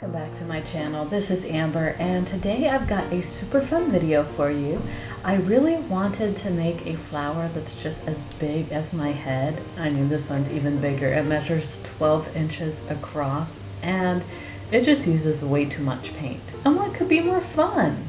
Welcome back to my channel. This is Amber, and today I've got a super fun video for you. I really wanted to make a flower that's just as big as my head. I mean, this one's even bigger. It measures 12 inches across, and it just uses way too much paint. And what could be more fun?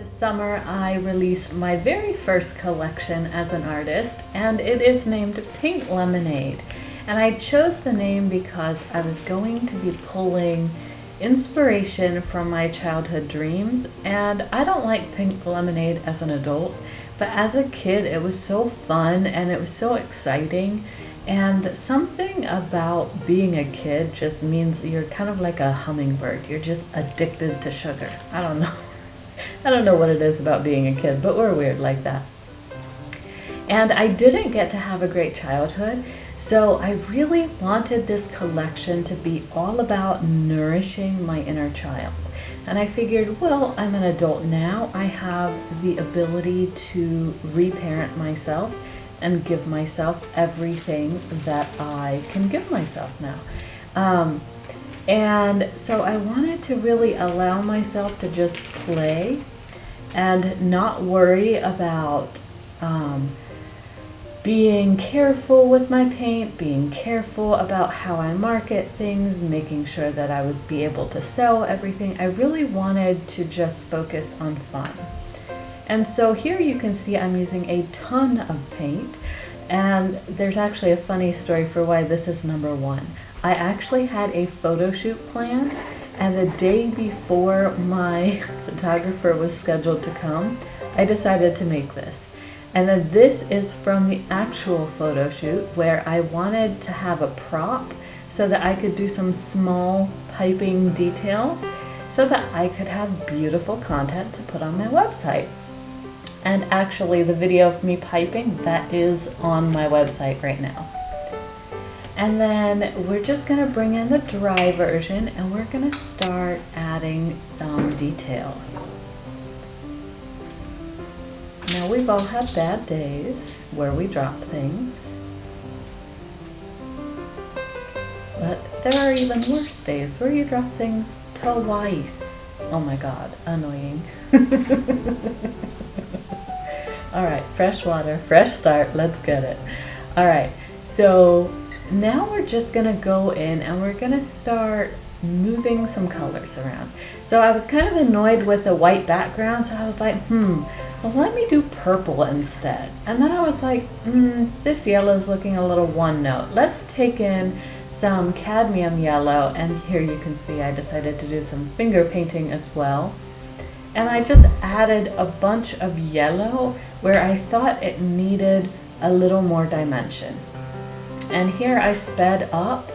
Summer, I released my very first collection as an artist, and it is named Pink Lemonade. And I chose the name because I was going to be pulling inspiration from my childhood dreams, and I don't like pink lemonade as an adult, but as a kid it was so fun and it was so exciting. And something about being a kid just means you're kind of like a hummingbird. You're just addicted to sugar. I don't know. I don't know what it is about being a kid, but we're weird like that. And I didn't get to have a great childhood, so I really wanted this collection to be all about nourishing my inner child. And I figured, well, I'm an adult now. I have the ability to reparent myself and give myself everything that I can give myself now. And so I wanted to really allow myself to just play and not worry about being careful with my paint, being careful about how I market things, making sure that I would be able to sell everything. I really wanted to just focus on fun. And so here you can see I'm using a ton of paint, and there's actually a funny story for why this is number one. I actually had a photo shoot planned, and the day before my photographer was scheduled to come, I decided to make this. And then this is from the actual photo shoot where I wanted to have a prop so that I could do some small piping details so that I could have beautiful content to put on my website. And actually the video of me piping, that is on my website right now. And then we're just gonna bring in the dry version and we're gonna start adding some details. Now we've all had bad days where we drop things, but there are even worse days where you drop things twice. Oh my God, annoying. All right, fresh water, fresh start, let's get it. All right, so now we're just gonna go in and we're gonna start moving some colors around. So I was kind of annoyed with the white background, so I was like, well, let me do purple instead. And then I was like, this yellow is looking a little one note. Let's take in some cadmium yellow, and here you can see I decided to do some finger painting as well. And I just added a bunch of yellow where I thought it needed a little more dimension. And here I sped up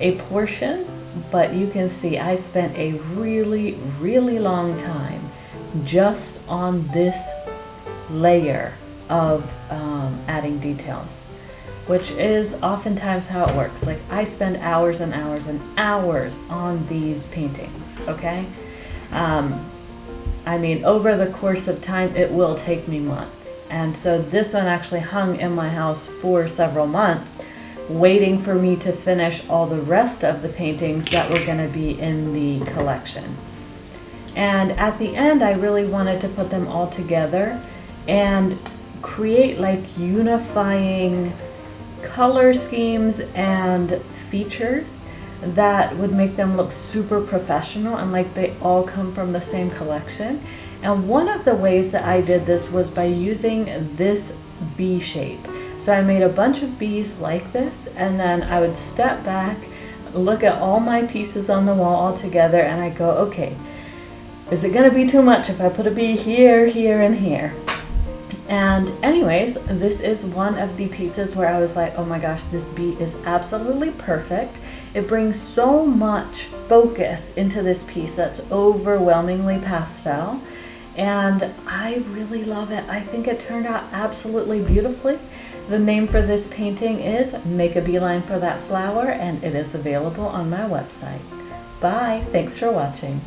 a portion, but you can see I spent a really, really long time just on this layer of adding details, which is oftentimes how it works. Like I spend hours and hours and hours on these paintings, okay? I mean, over the course of time, it will take me months. And so this one actually hung in my house for several months, waiting for me to finish all the rest of the paintings that were going to be in the collection. And at the end, I really wanted to put them all together and create like unifying color schemes and features that would make them look super professional and like they all come from the same collection. And one of the ways that I did this was by using this bee shape. So I made a bunch of bees like this, and then I would step back, look at all my pieces on the wall all together, and I go, okay, is it gonna be too much if I put a bee here, here, and here? And anyways, this is one of the pieces where I was like, oh my gosh, this bee is absolutely perfect. It brings so much focus into this piece that's overwhelmingly pastel. And I really love it. I think it turned out absolutely beautifully. The name for this painting is Make a Beeline for That Flower, and it is available on my website. Bye, thanks for watching.